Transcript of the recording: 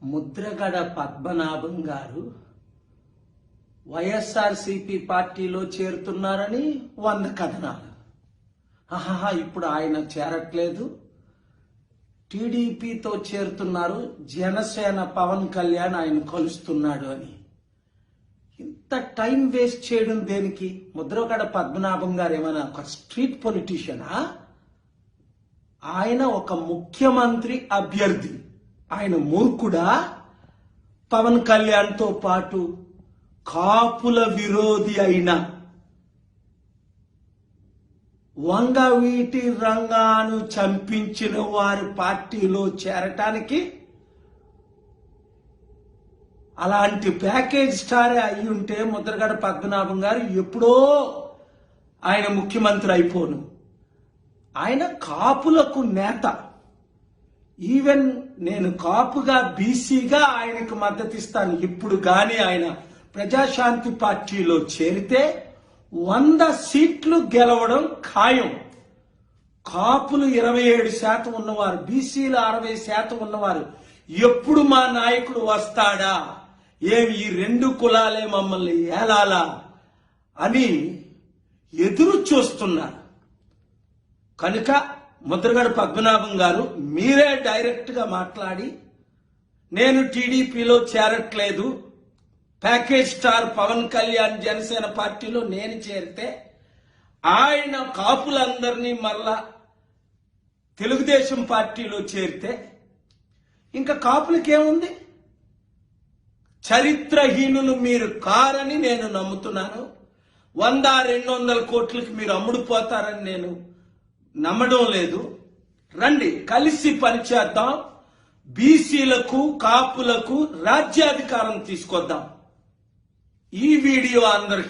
ముద్రగడ పద్మనాభం గారు వైఎస్ఆర్సీపీ పార్టీలో చేరుతున్నారని 100 కథనాలు. ఇప్పుడు ఆయన చేరట్లేదు, టీడీపీతో చేరుతున్నారు, జనసేన పవన్ కళ్యాణ్ ఆయన కలుస్తున్నాడు అని. ఇంత టైం వేస్ట్ చేయడం దేనికి? ముద్రగడ పద్మనాభం గారు ఏమైనా ఒక స్ట్రీట్ పొలిటీషియనా? ఆయన ఒక ముఖ్యమంత్రి అభ్యర్థి. ఆయన మూర్ఖుడా? పవన్ కళ్యాణ్తో పాటు కాపుల విరోధి అయిన వంగవీటి రంగాను చంపించిన వారి పార్టీలో చేరటానికి అలాంటి ప్యాకేజ్ స్టారే అయి ఉంటే ముద్రగడ పద్మనాభం గారు ఎప్పుడో ఆయన ముఖ్యమంత్రి అయిపోను. ఆయన కాపులకు నేత. ఈవెన్ నేను కాపుగా బీసీగా ఆయనకు మద్దతు ఇస్తాను. ఇప్పుడు గాని ఆయన ప్రజాశాంతి పార్టీలో చేరితే 100 సీట్లు గెలవడం ఖాయం. కాపులు 27% ఉన్నవారు, బీసీలు 60% ఉన్నవారు ఎప్పుడు మా నాయకుడు వస్తాడా, ఏమి ఈ 2 కులాలే మమ్మల్ని ఏలాలా అని ఎదురు చూస్తున్నారు. కనుక ముద్రగడ పద్మనాభం గారు మీరే డైరెక్ట్ గా మాట్లాడి, నేను టీడీపీలో చేరట్లేదు, ప్యాకేజ్ స్టార్ పవన్ కళ్యాణ్ జనసేన పార్టీలో నేను చేరితే ఆయన కాపులందరినీ మళ్ళా తెలుగుదేశం పార్టీలో చేరితే ఇంకా కాపులకేముంది? చరిత్రహీనులు మీరు కారని నేను నమ్ముతున్నాను. 100-200 కోట్లకి మీరు అమ్ముడుపోతారని నేను నమ్మడం లేదు. రండి, కలిసి పనిచేద్దాం, బీసీలకు కాపులకు రాజ్యాధికారం తీసుకొద్దాం. ఈ వీడియో అందరికీ